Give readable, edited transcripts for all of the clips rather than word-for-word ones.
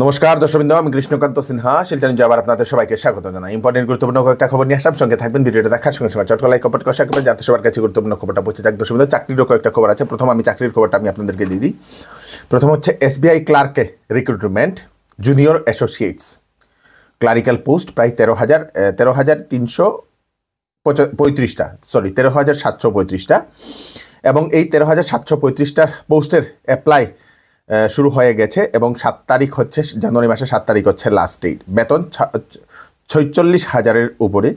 নমস্কার দর্শকবৃন্দ, আমি কৃষ্ণকান্ত সিনহা শিলচর নিউজে আবার আপনাদের সবাইকে স্বাগত জানাই। ইম্পর্টেন্ট গুরুত্বপূর্ণ কয়েকটা খবর নিয়ে আসলাম, সঙ্গে থাকবেন। ভিডিওটা দেখার সঙ্গে সঙ্গে চটকা লাইক কমেন্ট কষা করবেন যাতে সবার কাছে গুরুত্বপূর্ণ খবরটা পৌঁছে যাক। দর্শকবৃন্দ, চাকরিরও কয়েকটা খবর আছে। প্রথম আমি চাকরির খবরটা আমি আপনাদেরকে দিয়ে দিই। প্রথম হচ্ছে এসবিআই ক্লার্কে recruitment junior associates clerical post প্রায় 13,735টা এবং এই 13,735টার পোস্টের অ্যাপ্লাই শুরু হয়ে গেছে এবং 7 তারিখ হচ্ছে জানুয়ারি মাসে 7 তারিখ হচ্ছে লাস্ট ডেট। বেতন 46,000-এর উপরে।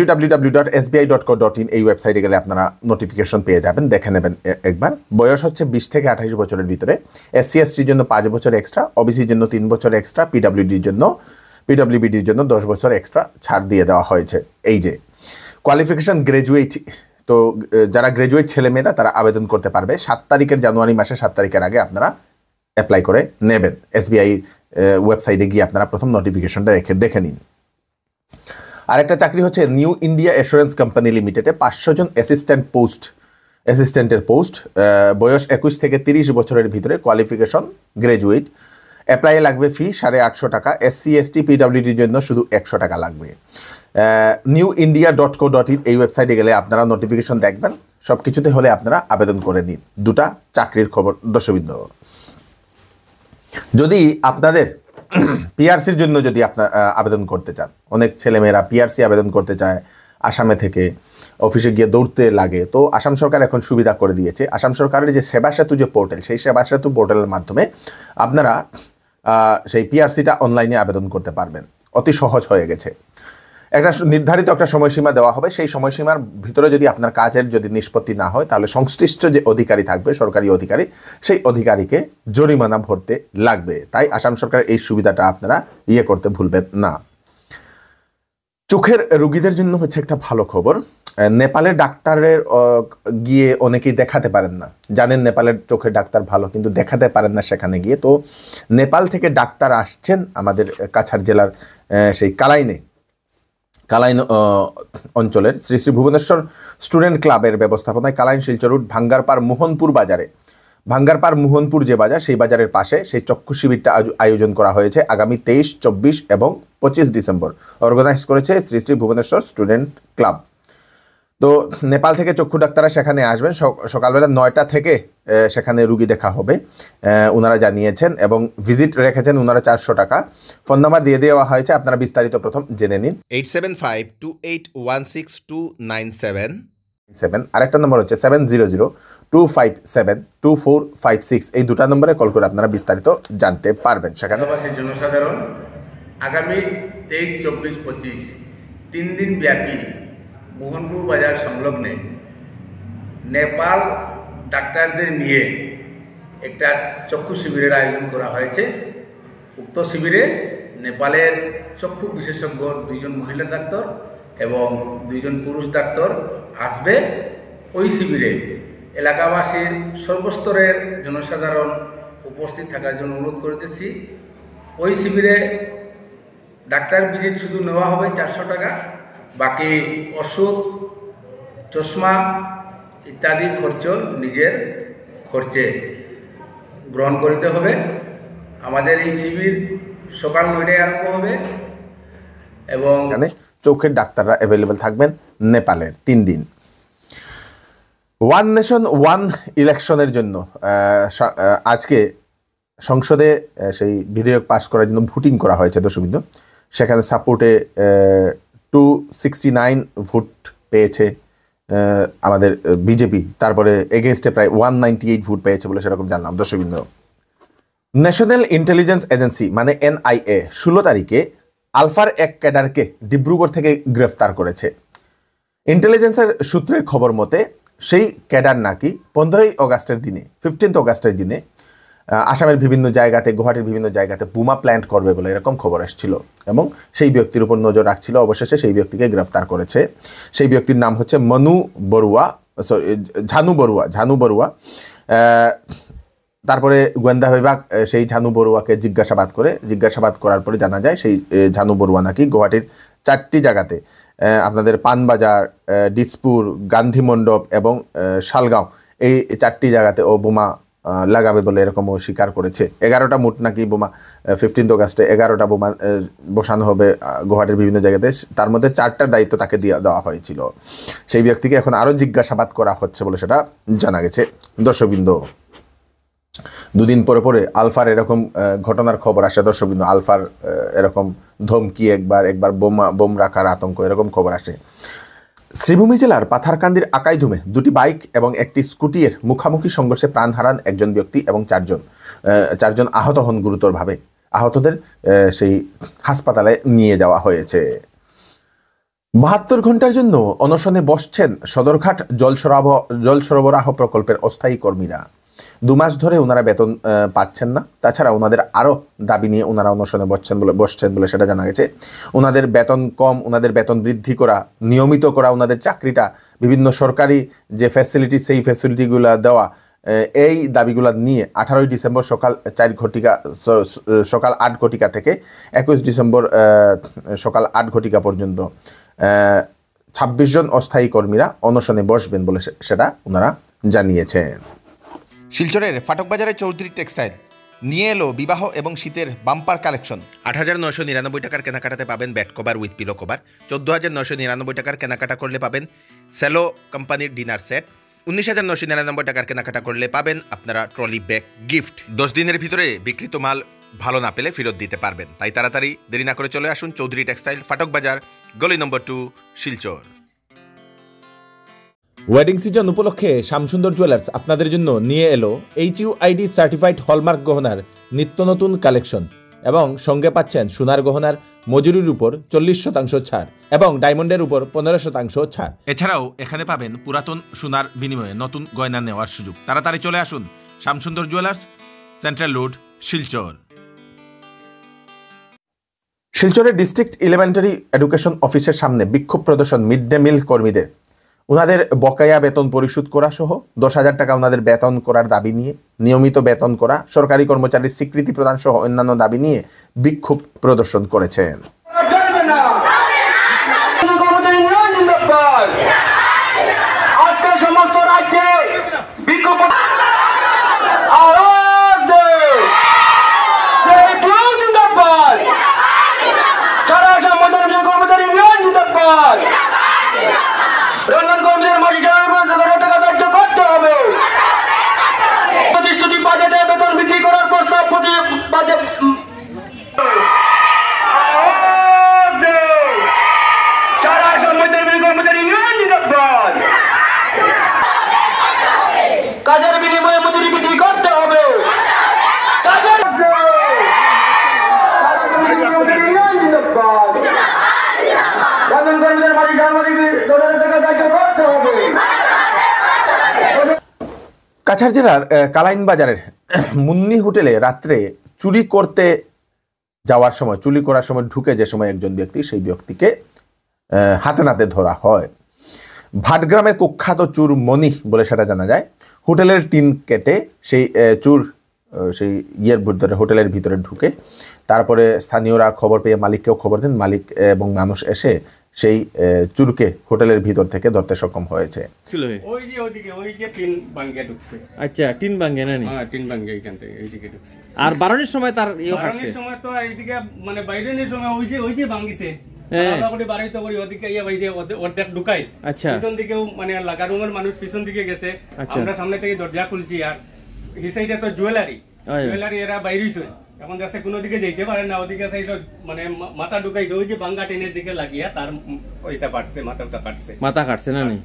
www.sbi.co.in এই ওয়েবসাইটে গেলে আপনারা নোটিফিকেশন পেয়ে যাবেন, দেখে নেবেন একবার। বয়স হচ্ছে 20 থেকে 28 বছরের ভিতরে। SC STর জন্য 5 বছর এক্সট্রা, ওবিসির জন্য 3 বছর এক্সট্রা, পিডব্লিউবিডির জন্য 10 বছর এক্সট্রা ছাড় দিয়ে দেওয়া হয়েছে। এই যে কোয়ালিফিকেশন গ্র্যাজুয়েট, তো যারা গ্র্যাজুয়েট ছেলেমেয়েরা তারা আবেদন করতে পারবে। 7 তারিখের জানুয়ারি মাসে 7 তারিখের আগে আপনারা অ্যাপ্লাই করে নেবেন। এসবিআই ওয়েবসাইটে গিয়ে আপনারা প্রথম নোটিফিকেশনটা দেখে নিন। আরেকটা চাকরি হচ্ছে নিউ ইন্ডিয়া অ্যাসুরেন্স কোম্পানি লিমিটেডে 500 জন অ্যাসিস্ট্যান্টের পোস্ট। বয়স 21 থেকে 30 বছরের ভিতরে, কোয়ালিফিকেশন গ্র্যাজুয়েট। অ্যাপ্লাই লাগবে ফি 850 টাকা। SC ST PWDর জন্য শুধু 100 টাকা লাগবে। newindia.co.in এই ওয়েবসাইটে গেলে আপনারা নোটিফিকেশন দেখবেন। সব কিছুতে হলে আপনারা আবেদন করে নিন। দুটা চাকরির খবর দর্শকবৃন্দ। যদি আপনাদের পিআরসির জন্য যদি আপনার আবেদন করতে চান, অনেক ছেলেমেয়েরা পিআরসি আবেদন করতে চায় আসামে থেকে, অফিসে গিয়ে দৌড়তে লাগে, তো আসাম সরকার এখন সুবিধা করে দিয়েছে। আসাম সরকারের যে সেবা সেতু যে পোর্টাল, সেই সেবা সেতু পোর্টালের মাধ্যমে আপনারা সেই পিআরসিটা অনলাইনে আবেদন করতে পারবেন। অতি সহজ হয়ে গেছে। একটা নির্ধারিত একটা সময়সীমা দেওয়া হবে। সেই সময়সীমার ভিতরে যদি আপনার কাজের যদি নিষ্পত্তি না হয়, তাহলে সংশ্লিষ্ট যে অধিকারী থাকবে, সরকারি অধিকারী, সেই অধিকারীকে জরিমানা ভরতে লাগবে। তাই আসাম সরকারের এই সুবিধাটা আপনারা করতে ভুলবেন না। চোখের রোগীদের জন্য হচ্ছে একটা ভালো খবর। নেপালের ডাক্তারের গিয়ে অনেকেই দেখাতে পারেন না, জানেন নেপালের চোখের ডাক্তার ভালো, কিন্তু দেখাতে পারেন না সেখানে গিয়ে। তো নেপাল থেকে ডাক্তার আসছেন আমাদের কাছাড় জেলার সেই কালাইন অঞ্চলের শ্রী শ্রী ভুবনেশ্বর স্টুডেন্ট ক্লাবের ব্যবস্থাপনায় কালাইন শিলচর রুট ভাঙ্গারপাড় মোহনপুর যে বাজার, সেই বাজারের পাশে সেই চক্ষু শিবিরটা আয়োজন করা হয়েছে আগামী 23, 24 এবং 25 ডিসেম্বর। অর্গানাইজ করেছে শ্রী শ্রী ভুবনেশ্বর স্টুডেন্ট ক্লাব। তো নেপাল থেকে চক্ষু ডাক্তাররা সেখানে আসবেন। সকালবেলা 9টা থেকে সেখানে রুগী দেখা হবে ওনারা জানিয়েছেন, এবং ভিজিট রেখেছেন ওনারা 400 টাকা। ফোন নাম্বার দিয়ে দেওয়া হয়েছে, আপনারা বিস্তারিত প্রথম জেনে নিন। 8752816297। আরেকটা নম্বর হচ্ছে 700-257-2456। এই দুটা নম্বরে কল করে আপনারা বিস্তারিত জানতে পারবেন। সেখানে জনসাধারণ আগামী 23, 24, 25 3 দিন ব্যাপী মোহনপুর বাজার সংলগ্নে নেপাল ডাক্তারদের নিয়ে একটা চক্ষু শিবিরের আয়োজন করা হয়েছে। উক্ত শিবিরে নেপালের চক্ষু বিশেষজ্ঞ 2 জন মহিলা ডাক্তার এবং 2 জন পুরুষ ডাক্তার আসবে। ওই শিবিরে এলাকাবাসীর সর্বস্তরের জনসাধারণ উপস্থিত থাকার জন্য অনুরোধ করতেছি। ওই শিবিরে ডাক্তার ভিজিট শুধু নেওয়া হবে 400 টাকা, বাকি ওষুধ, চশমা ইত্যাদি খরচ নিজের খরচে গ্রহণ করতে হবে। আমাদের এই শিবির সকাল 9টায় আরম্ভ হবে এবং চোখের ডাক্তাররা অ্যাভেলেবেল থাকবেন নেপালের 3 দিন। ওয়ান নেশন ওয়ান ইলেকশনের জন্য আজকে সংসদে সেই বিধেয়ক পাশ করার জন্য ভোটিং করা হয়েছে দর্শকবৃন্দ। সেখানে সাপোর্টে 269 ভোট পেয়েছে আমাদের বিজেপি, তারপরে এগেনস্টে প্রায় 198 ভোট পেয়েছে বলে সেরকম জানলাম দর্শকবৃন্দ। ন্যাশনাল ইন্টেলিজেন্স এজেন্সি মানে NIA 16 তারিখে আলফার এক ক্যাডারকে ডিব্রুগড় থেকে গ্রেফতার করেছে। ইন্টেলিজেন্সের সূত্রের খবর মতে সেই ক্যাডার নাকি 15 অগাস্টের দিনে আসামের বিভিন্ন জায়গাতে, গুয়াহাটির বিভিন্ন জায়গাতে বোমা প্ল্যান্ট করবে বলে এরকম খবর এসেছিল, এবং সেই ব্যক্তির উপর নজর রাখছিল। অবশেষে সেই ব্যক্তিকে গ্রেফতার করেছে। সেই ব্যক্তির নাম হচ্ছে ঝানু বড়ুয়া। তারপরে গোয়েন্দা বিভাগ সেই ঝানু বড়ুয়াকে জিজ্ঞাসাবাদ করার পরে জানা যায় সেই ঝানু বড়ুয়া নাকি গুয়াহাটির 4টি জায়গাতে, আপনাদের পানবাজার, দিসপুর, গান্ধী মণ্ডপ এবং শালগাঁও, এই 4টি জায়গাতে ও বোমা লাগাবে বলে এরকমও স্বীকার করেছে। 11টা মোট নাকি বোমা 15 অগাস্টে 11টা বোমা বসানো হবে গুয়াহাটির বিভিন্ন জায়গাতে, তার মধ্যে 4টার দায়িত্ব তাকে দেওয়া হয়েছিল। সেই ব্যক্তিকে এখন আরও জিজ্ঞাসাবাদ করা হচ্ছে বলে সেটা জানা গেছে। দর্শকবৃন্দ, দুদিন পরে পরে আলফার এরকম ঘটনার খবর আসে। দর্শকবৃন্দ, আলফার এরকম ধমকি, একবার বোম রাখার আতঙ্ক, এরকম খবর আসে। শ্রীভূমি জেলার পাথারকান্দির আকাইধুমে 2টি বাইক এবং একটি স্কুটির মুখোমুখি সংঘর্ষে প্রাণ হারান একজন ব্যক্তি এবং চারজন আহত হন গুরুতরভাবে। আহতদের সেই হাসপাতালে নিয়ে যাওয়া হয়েছে। 72 ঘন্টার জন্য অনশনে বসছেন সদরঘাট জল সরবরাহ প্রকল্পের অস্থায়ী কর্মীরা। 2 মাস ধরে ওনারা বেতন পাচ্ছেন না। তাছাড়া ওনাদের আরও দাবি নিয়ে ওনারা অনশনে বসছেন বলে সেটা জানা গেছে। ওনাদের বেতন কম, ওনাদের বেতন বৃদ্ধি করা, নিয়মিত করা, ওনাদের চাকরিটা, বিভিন্ন সরকারি যে ফ্যাসিলিটি সেই ফ্যাসিলিটিগুলো দেওয়া, এই দাবিগুলো নিয়ে 18 ডিসেম্বর সকাল 8 ঘটিকা থেকে 21 ডিসেম্বর সকাল 8 ঘটিকা পর্যন্ত 26 জন অস্থায়ী কর্মীরা অনশনে বসবেন বলে সেটা ওনারা জানিয়েছেন। শিলচরের ফাটকবাজারে চৌধুরী টেক্সটাইল নিয়ে এলো বিবাহ এবং শীতের বাম্পার কালেকশন। 8,999 টাকার কেনাকাটাতে পাবেন bed cover with pillow cover. 14,999 টাকার কেনাকাটা করলে পাবেন সেলো কোম্পানির ডিনার সেট। 19,999 টাকার কেনাকাটা করলে পাবেন আপনারা ট্রলি ব্যাগ গিফট। 10 দিনের ভিতরে বিক্রিত মাল ভালো না পেলে ফেরত দিতে পারবেন। তাই তাড়াতাড়ি দেরি না করে চলে আসুন চৌধুরী টেক্সটাইল, ফাটকবাজার, গলি নম্বর 2, শিলচর। ওয়েডিং সিজন উপলক্ষে শ্যামসুন্দর জুয়েলার্স আপনাদের জন্য নিয়ে এলো HUID সার্টিফাইড হলমার্ক গহনার নিত্য নতুন কালেকশন এবং সঙ্গে পাচ্ছেন সোনার গহনার মজুরির উপর 40% ছাড় এবং ডায়মন্ডের উপর 15% ছাড়। এছাড়াও এখানে পাবেন পুরাতন সোনার বিনিময়ে নতুন গয়না নেওয়ার সুযোগ। তাড়াতাড়ি চলে আসুন Shyamsundar jewellers, central road, Silchar. শিলচরের ডিস্ট্রিক্ট এলিমেন্টারি এডুকেশন অফিসের সামনে বিক্ষোভ প্রদর্শন মিড ডে মিল কর্মীদের। ওনাদের বকেয়া বেতন পরিশোধ করা সহ 10,000 টাকা ওনাদের বেতন করার দাবি নিয়ে, নিয়মিত বেতন করা, সরকারি কর্মচারীর স্বীকৃতি প্রদান সহ অন্যান্য দাবি নিয়ে বিক্ষোভ প্রদর্শন করেছেন। রঞ্জন কর্মীদের টাকা ধার্য করতে হবে। প্রতিশ্রুতি বাজেটে বেতন বৃদ্ধি করার প্রস্তাব কাজের বিনিময়ে মজুরি বৃদ্ধি করতে হবে। রঞ্জন কর্মীদের কাছাড় জেলার কালাইন বাজারের মুন্নি হোটেলে রাত্রে চুরি করার সময় ঢুকে যে সময় একজন ব্যক্তি, সেই ব্যক্তিকে হাতে নাতে ধরা হয়। ভাটগ্রামের কুখ্যাত চুর মনি বলে সেটা জানা যায়। হোটেলের টিন কেটে সেই চুর সেই হোটেলের ভিতরে ঢুকে, তারপরে স্থানীয়রা খবর পেয়ে মালিককেও খবর দেন। মালিক এবং মানুষ এসে সেই চুরকে হোটেলের ভিতর থেকে ধরতে সক্ষম হয়েছে। আচ্ছা, টিন ভাঙে না নি? হ্যাঁ, টিন ভাঙে এইখান থেকে এইদিকে ঢুকছে। আর বারণের সময় তার বারণের সময় তো এইদিকে মানে বাইরের সময় ওই যে ভাঙিছে। আচ্ছা, পিছন দিকেও মানে লাগা রুমের মানুষ পিছন দিকে গেছে, আমরা সামনে থেকে দরজা খুলছি। আর এই সাইডে তো জুয়েলারি এরা বাইরেছে, এখন যাচ্ছে কোনো দিকে যেতে পারে না। ওদিকে সাইড মানে মাথা ঢুকাইছে, ওই যে ভাঙ্গা টিনের দিকে লাগিয়া তার ওইটা কাটছে, মাথা কাটছে না নি?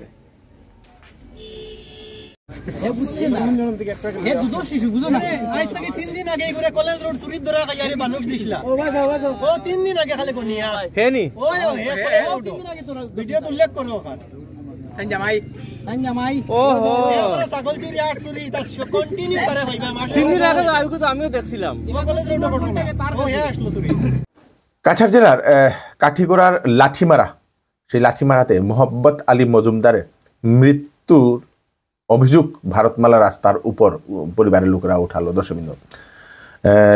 আমিও দেখছিলাম। কাছাড় জেলার কাঠিগোড়ার লাঠিমারা, সেই লাঠিমারাতে মোহাম্মদ আলী মজুমদারের মৃত্যুর অভিযোগ ভারতমালা রাস্তার উপর পরিবারের লোকেরা উঠালো। দর্শকবৃন্দ,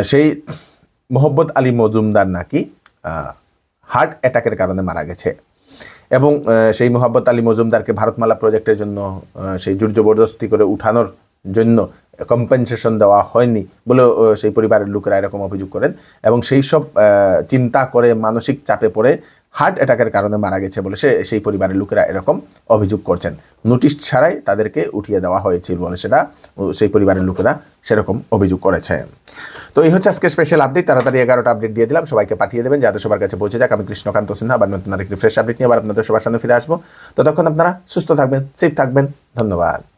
সেই মোহাম্মদ আলী মজুমদার নাকি হার্ট অ্যাটাকের কারণে মারা গেছে এবং সেই মোহাম্মদ আলী মজুমদারকে ভারতমালা প্রজেক্টের জন্য সেই জোর জবরদস্তি করে উঠানোর জন্য কম্পেনসেশন দেওয়া হয়নি বলেও সেই পরিবারের লোকেরা এরকম অভিযোগ করেন এবং সেই সব চিন্তা করে মানসিক চাপে পড়ে হার্ট অ্যাটাকের কারণে মারা গেছে বলে সেই পরিবারের লোকেরা এরকম অভিযোগ করছেন। নোটিশ ছাড়াই তাদেরকে উঠিয়ে দেওয়া হয়েছিল বলে সেটা সেই পরিবারের লোকেরা সেরকম অভিযোগ করেছে। তো এই হচ্ছে আজকে স্পেশাল আপডেট, তাড়াতাড়ি 11টা আপডেট দিয়ে দিলাম, সবাইকে পাঠিয়ে দেবেন যাতে সবার কাছে পৌঁছে যাক। আমি কৃষ্ণকান্ত সিনহা আবার নতুন আরেকটি ফ্রেশ আপডেট নিয়ে আবার আপনাদের সবার সামনে ফিরে আসবো। ততক্ষণ আপনারা সুস্থ থাকবেন, সেফ থাকবেন, ধন্যবাদ।